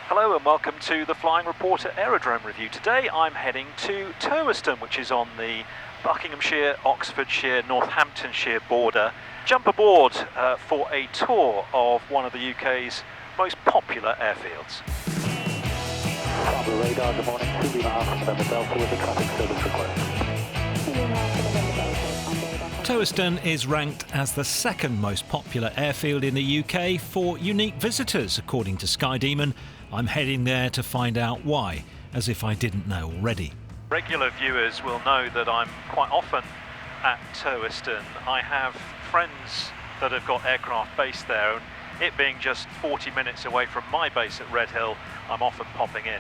Hello and welcome to the Flying Reporter Aerodrome review. Today I'm heading to Turweston, which is on the Buckinghamshire, Oxfordshire, Northamptonshire border. Jump aboard for a tour of one of the UK's most popular airfields. Bravo radar, good morning, 2.5 November Delta with a traffic service request. Turweston is ranked as the second most popular airfield in the UK for unique visitors, according to SkyDemon. I'm heading there to find out why, as if I didn't know already. Regular viewers will know that I'm quite often at Turweston. I have friends that have got aircraft based there, and it being just 40 minutes away from my base at Redhill, I'm often popping in.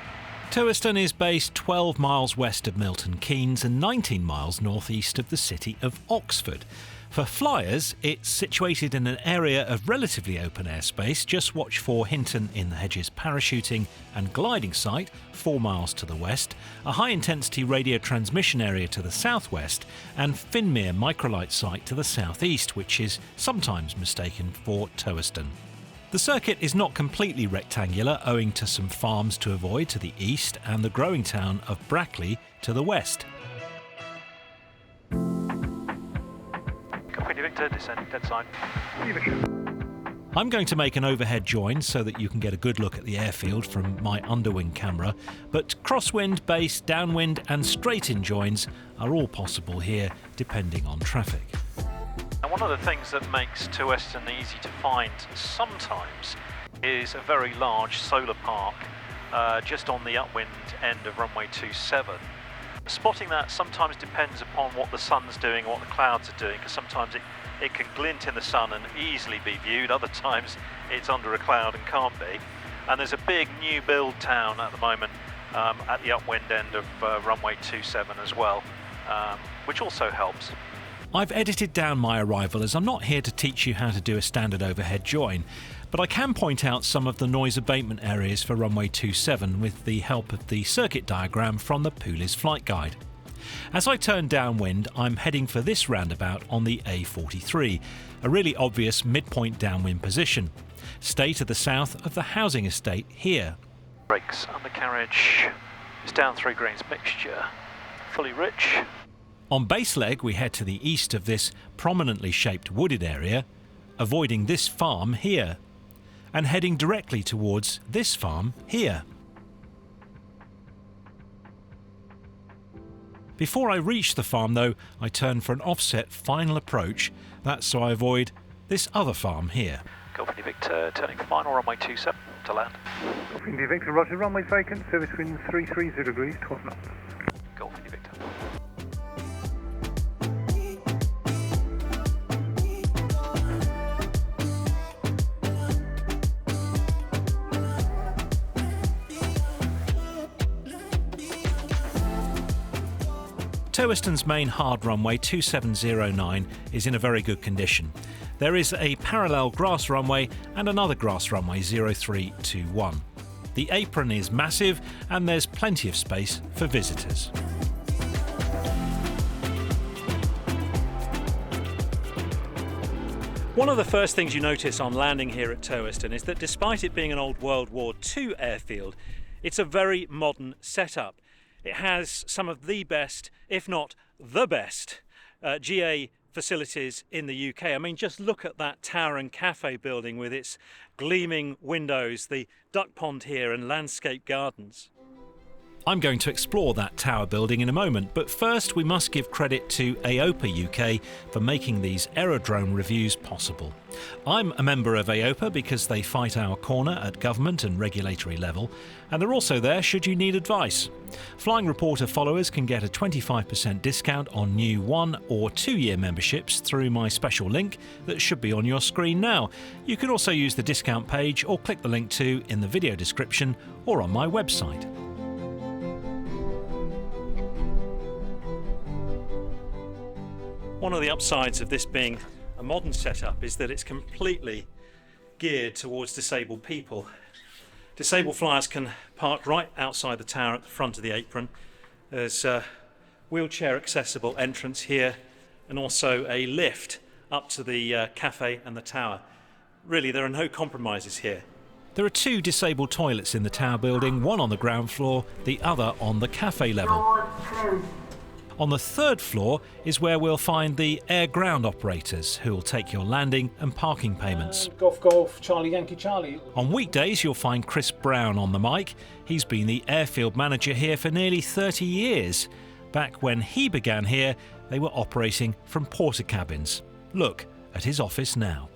Turweston is based 12 miles west of Milton Keynes and 19 miles northeast of the city of Oxford. For flyers, it's situated in an area of relatively open airspace. Just watch for Hinton in the Hedges parachuting and gliding site 4 miles to the west, a high-intensity radio transmission area to the southwest, and Finmere microlight site to the southeast, which is sometimes mistaken for Turweston. The circuit is not completely rectangular, owing to some farms to avoid to the east and the growing town of Brackley to the west. Victor, descending dead side. I'm going to make an overhead join so that you can get a good look at the airfield from my underwing camera, but crosswind, base, downwind and straight-in joins are all possible here, depending on traffic. And one of the things that makes Turweston easy to find sometimes is a very large solar park just on the upwind end of runway 27. Spotting that sometimes depends upon what the sun's doing or what the clouds are doing, because sometimes it can glint in the sun and easily be viewed, other times it's under a cloud and can't be. And there's a big new build town at the moment at the upwind end of runway 27 as well, which also helps. I've edited down my arrival as I'm not here to teach you how to do a standard overhead join, but I can point out some of the noise abatement areas for runway 27 with the help of the circuit diagram from the Poulis flight guide. As I turn downwind, I'm heading for this roundabout on the A43, a really obvious midpoint downwind position. Stay to the south of the housing estate here. Brakes, undercarriage, it's down 3 greens mixture, fully rich. On base leg, we head to the east of this prominently shaped wooded area, avoiding this farm here, and heading directly towards this farm here. Before I reach the farm though, I turn for an offset final approach, that's so I avoid this other farm here. Golf India Victor, turning final runway 27 to land. Golf India Victor, roger, runway vacant, service wind 330 degrees, 12 knots. Golf India Victor. Turweston's main hard runway 2709 is in a very good condition. There is a parallel grass runway and another grass runway 0321. The apron is massive and there's plenty of space for visitors. One of the first things you notice on landing here at Turweston is that despite it being an old World War II airfield, it's a very modern setup. It has some of the best, if not the best, GA facilities in the UK. I mean, just look at that tower and cafe building with its gleaming windows, the duck pond here and landscape gardens. I'm going to explore that tower building in a moment, but first we must give credit to AOPA UK for making these aerodrome reviews possible. I'm a member of AOPA because they fight our corner at government and regulatory level, and they're also there should you need advice. Flying Reporter followers can get a 25% discount on new 1- or 2-year memberships through my special link that should be on your screen now. You can also use the discount page or click the link to in the video description or on my website. One of the upsides of this being a modern setup is that it's completely geared towards disabled people. Disabled flyers can park right outside the tower at the front of the apron. There's a wheelchair accessible entrance here and also a lift up to the cafe and the tower. Really, there are no compromises here. There are 2 disabled toilets in the tower building, one on the ground floor, the other on the cafe level. On the 3rd floor is where we'll find the air ground operators who will take your landing and parking payments. Golf Golf, Charlie Yankee Charlie. On weekdays you'll find Chris Brown on the mic. He's been the airfield manager here for nearly 30 years. Back when he began here, they were operating from porter cabins. Look at his office now.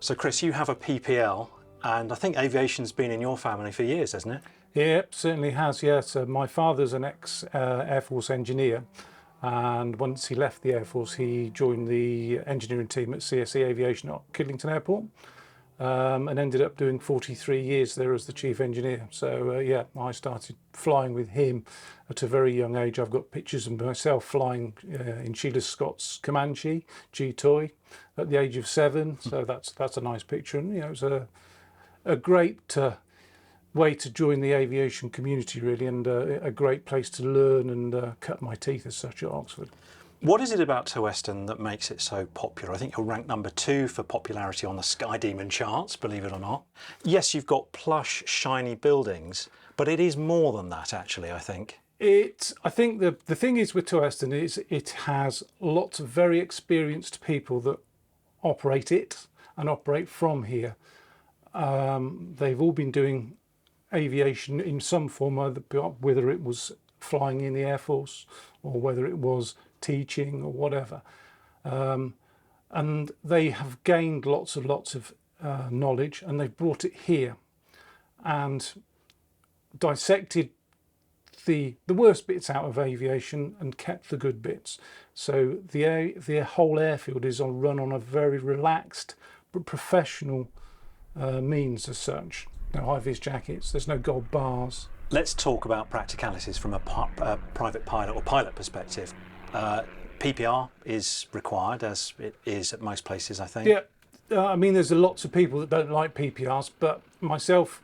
So Chris, you have a PPL, and I think aviation's been in your family for years, hasn't it? Yeah, certainly has, yes. My father's an ex-Air Force engineer, and once he left the Air Force, he joined the engineering team at CSE Aviation at Kidlington Airport, and ended up doing 43 years there as the chief engineer. So yeah, I started flying with him at a very young age. I've got pictures of myself flying in Sheila Scott's Comanche G-Toy at the age of 7. So that's a nice picture, and it was a great way to join the aviation community, really, and a great place to learn and cut my teeth as such at Oxford. What is it about Turweston that makes it so popular? I think you're ranked number 2 for popularity on the SkyDemon charts, believe it or not. Yes, you've got plush, shiny buildings, but it is more than that, actually, I think. I think the thing is with Turweston is it has lots of very experienced people that operate it and operate from here. They've all been doing aviation in some form, whether it was flying in the Air Force or whether it was teaching or whatever, and they have gained lots of knowledge, and they've brought it here and dissected the worst bits out of aviation and kept the good bits. So the whole airfield is run on a very relaxed but professional means as such. No high-vis jackets, there's no gold bars. Let's talk about practicalities from a private pilot or pilot perspective. PPR is required, as it is at most places, I think. Yeah, I mean, there's lots of people that don't like PPRs, but myself,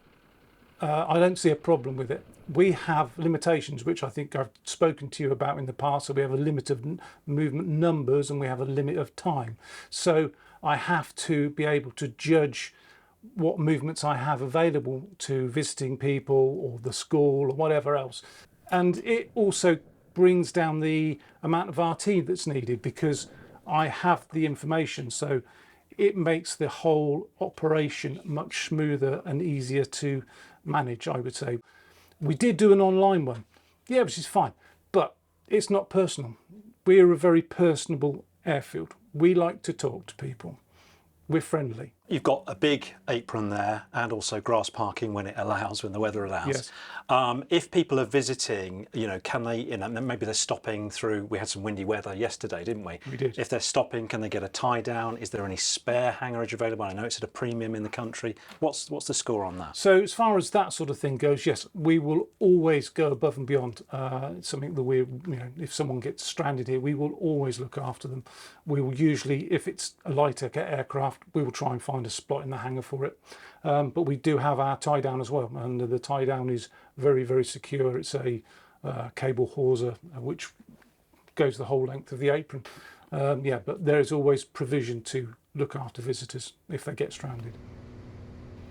I don't see a problem with it. We have limitations, which I think I've spoken to you about in the past. So we have a limit of movement numbers and we have a limit of time. So I have to be able to judge what movements I have available to visiting people or the school or whatever else. And it also brings down the amount of RT that's needed because I have the information. So it makes the whole operation much smoother and easier to manage, I would say. We did do an online one, yeah, which is fine, but it's not personal. We're a very personable airfield. We like to talk to people. We're friendly. You've got a big apron there and also grass parking when it allows, when the weather allows. Yes. If people are visiting, can they, maybe they're stopping through, we had some windy weather yesterday, didn't we? We did. If they're stopping, can they get a tie down? Is there any spare hangarage available? I know it's at a premium in the country. What's the score on that? So as far as that sort of thing goes, yes, we will always go above and beyond. It's something that if someone gets stranded here, we will always look after them. We will usually, if it's a lighter aircraft, we will try and find a spot in the hangar for it. But we do have our tie down as well, and the tie down is very, very secure. It's a cable hawser which goes the whole length of the apron. But there is always provision to look after visitors if they get stranded.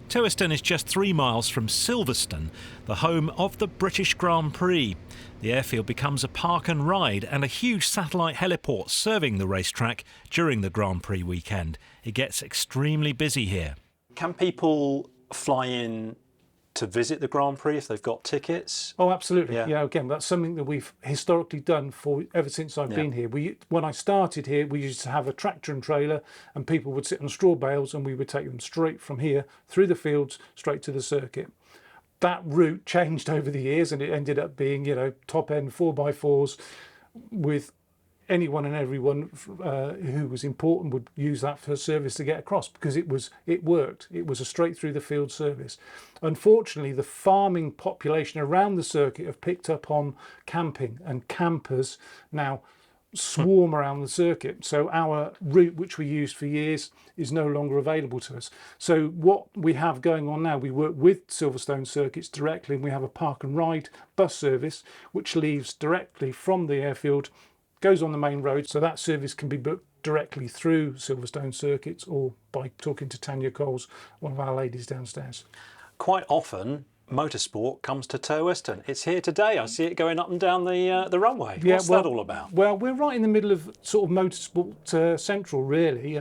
Turweston is just 3 miles from Silverstone, the home of the British Grand Prix. The airfield becomes a park and ride and a huge satellite heliport serving the racetrack during the Grand Prix weekend. It gets extremely busy here. Can people fly in to visit the Grand Prix if they've got tickets? Oh, absolutely. Yeah. Again, that's something that we've historically done ever since I've been here. When I started here, we used to have a tractor and trailer, and people would sit on straw bales, and we would take them straight from here through the fields straight to the circuit. That route changed over the years, and it ended up being, top end 4x4s with anyone and everyone who was important would use that for service to get across because it worked. It was a straight through the field service. Unfortunately, the farming population around the circuit have picked up on camping, and campers now swarm around the circuit. So our route, which we used for years, is no longer available to us. So what we have going on now, we work with Silverstone Circuits directly, and we have a park and ride bus service which leaves directly from the airfield, goes on the main road, so that service can be booked directly through Silverstone Circuits or by talking to Tanya Coles, one of our ladies downstairs. quite often motorsport comes to Turweston. It's here today. I see it going up and down the runway. Yeah, What's that all about? Well, we're right in the middle of sort of motorsport central, really.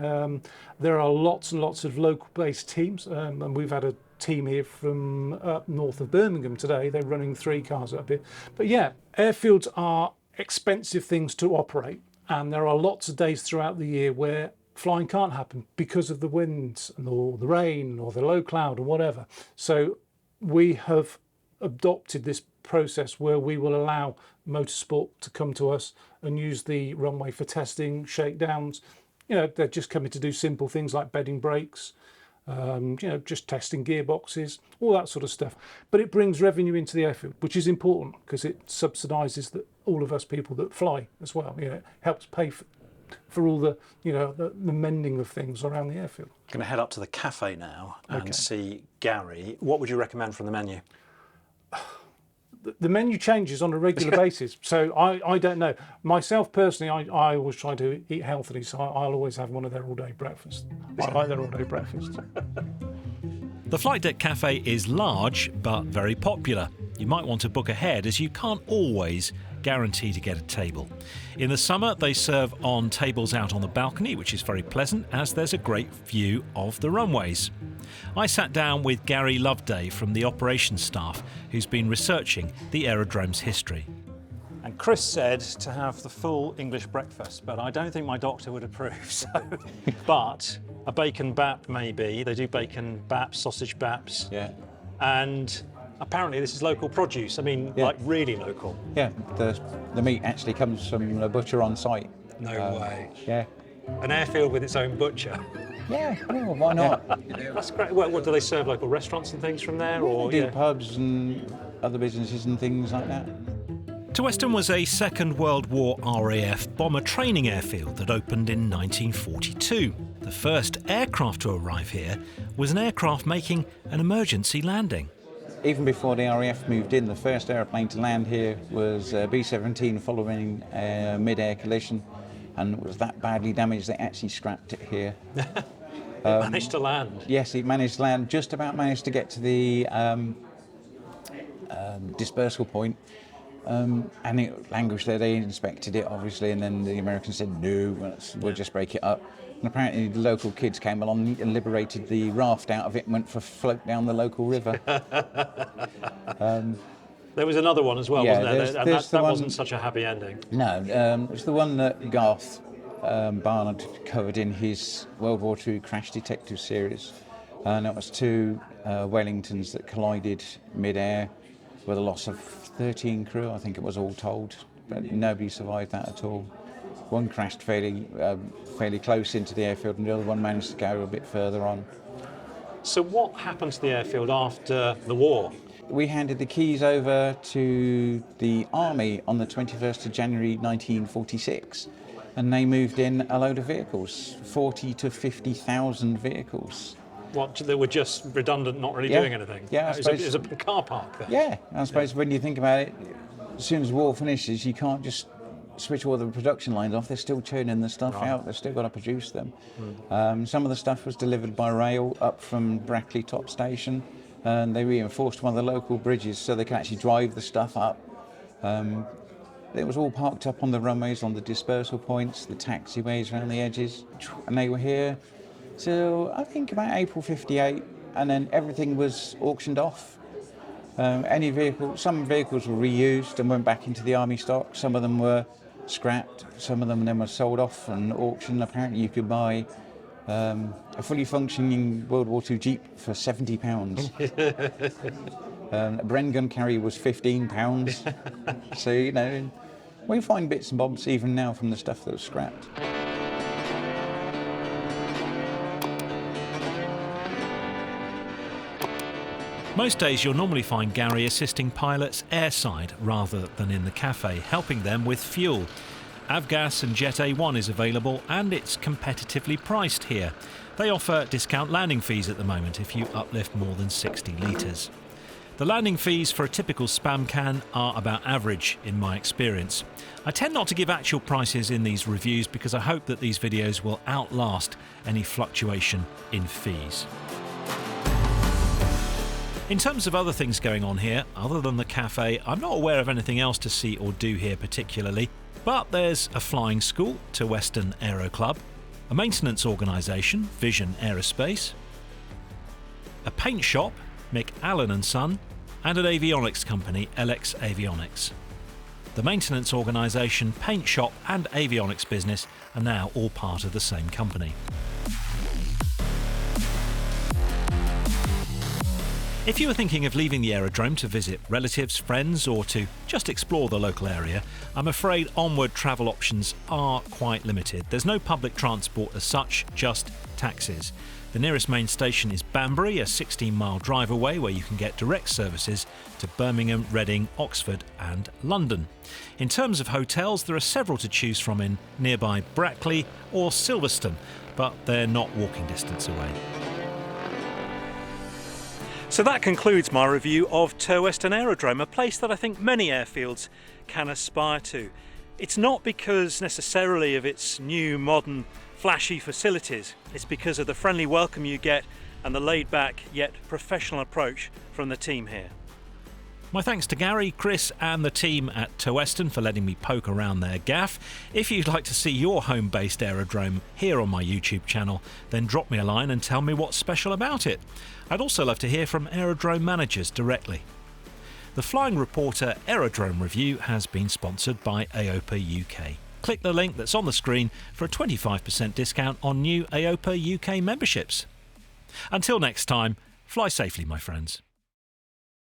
There are lots and lots of local-based teams, and we've had a team here from up north of Birmingham today. They're running 3 cars up here. But yeah, airfields are expensive things to operate, and there are lots of days throughout the year where flying can't happen because of the winds or the rain or the low cloud or whatever. So we have adopted this process where we will allow motorsport to come to us and use the runway for testing, shakedowns. You know, they're just coming to do simple things like bedding brakes, you know, just testing gearboxes, all that sort of stuff. But it brings revenue into the airfield, which is important because it subsidises all of us people that fly as well. You know, it helps pay for all the, you know, the mending of things around the airfield. I'm going to head up to the cafe now and see Gary. What would you recommend from the menu? The menu changes on a regular basis, so I don't know. Myself personally, I always try to eat healthily, so I'll always have one of their all-day breakfasts. I like their all-day breakfast. The Flight Deck Cafe is large but very popular. You might want to book ahead as you can't always guarantee to get a table. In the summer they serve on tables out on the balcony, which is very pleasant as there's a great view of the runways. I sat down with Gary Loveday from the operations staff who's been researching the aerodrome's history. And Chris said to have the full English breakfast, but I don't think my doctor would approve. So, but a bacon bap maybe. They do bacon baps, sausage baps. Yeah. And apparently this is local produce. I mean, Yeah. like really local. Yeah, the meat actually comes from the butcher on site. No way. Yeah. An airfield with its own butcher. Yeah, well, why not? That's great. What do they serve? Local restaurants and things from there, or They do pubs and other businesses and things like that. Turweston was a Second World War RAF bomber training airfield that opened in 1942. The first aircraft to arrive here was an aircraft making an emergency landing. Even before the RAF moved in, the first aeroplane to land here was B-17 following a mid-air collision, and it was that badly damaged they actually scrapped it here. managed to land? Yes, it managed to land, just about managed to get to the dispersal point, and it languished there. They inspected it, obviously, and then the Americans said, no, we'll just break it up. And apparently the local kids came along and liberated the raft out of it and went for a float down the local river. There was another one as well, Yeah, wasn't there? there's That wasn't such a happy ending. No, it's the one that Garth Barnard covered in his World War II Crash Detective series. And it was 2 Wellingtons that collided mid-air with a loss of 13 crew, I think it was all told. But nobody survived that at all. One crashed fairly close into the airfield and the other one managed to go a bit further on. So what happened to the airfield after the war? We handed the keys over to the Army on the 21st of January 1946, and they moved in a load of vehicles, 40 to 50,000 vehicles. What, they were just redundant, not really Yeah. doing anything? Yeah, I It was suppose- a car park there. Yeah, I suppose when you think about it, as soon as the war finishes, you can't just switch all the production lines off. They're still churning the stuff out. They've still got to produce them. Some of the stuff was delivered by rail up from Brackley Top Station, and they reinforced one of the local bridges so they could actually drive the stuff up. It was all parked up on the runways, on the dispersal points, the taxiways around the edges, and they were here till I think about April '58, and then everything was auctioned off. Some vehicles were reused and went back into the army stock. Some of them were scrapped. Some of them then were sold off and auctioned. Apparently, you could buy a fully functioning World War II Jeep for £70. A Bren gun carrier was £15. So you know, we find bits and bobs even now from the stuff that was scrapped. Most days you'll normally find Gary assisting pilots airside rather than in the cafe, helping them with fuel. Avgas and Jet A1 is available and it's competitively priced here. They offer discount landing fees at the moment if you uplift more than 60 litres. The landing fees for a typical spam can are about average in my experience. I tend not to give actual prices in these reviews because I hope that these videos will outlast any fluctuation in fees. In terms of other things going on here, other than the cafe, I'm not aware of anything else to see or do here particularly, but there's a flying school, Turweston Aero Club, a maintenance organisation, Vision Aerospace, a paint shop, Mick Allen & Son, and an avionics company, LX Avionics. The maintenance organisation, paint shop and avionics business are now all part of the same company. If you were thinking of leaving the aerodrome to visit relatives, friends, or to just explore the local area, I'm afraid onward travel options are quite limited. There's no public transport as such, just taxis. The nearest main station is Banbury, a 16-mile drive away where you can get direct services to Birmingham, Reading, Oxford and London. In terms of hotels, there are several to choose from in nearby Brackley or Silverstone, but they're not walking distance away. So that concludes my review of Turweston Aerodrome, a place that I think many airfields can aspire to. It's not because necessarily of its new, modern, flashy facilities. It's because of the friendly welcome you get and the laid-back yet professional approach from the team here. My thanks to Gary, Chris and the team at Turweston for letting me poke around their gaff. If you'd like to see your home-based aerodrome here on my YouTube channel, then drop me a line and tell me what's special about it. I'd also love to hear from aerodrome managers directly. The Flying Reporter Aerodrome Review has been sponsored by AOPA UK. Click the link that's on the screen for a 25% discount on new AOPA UK memberships. Until next time, fly safely, my friends.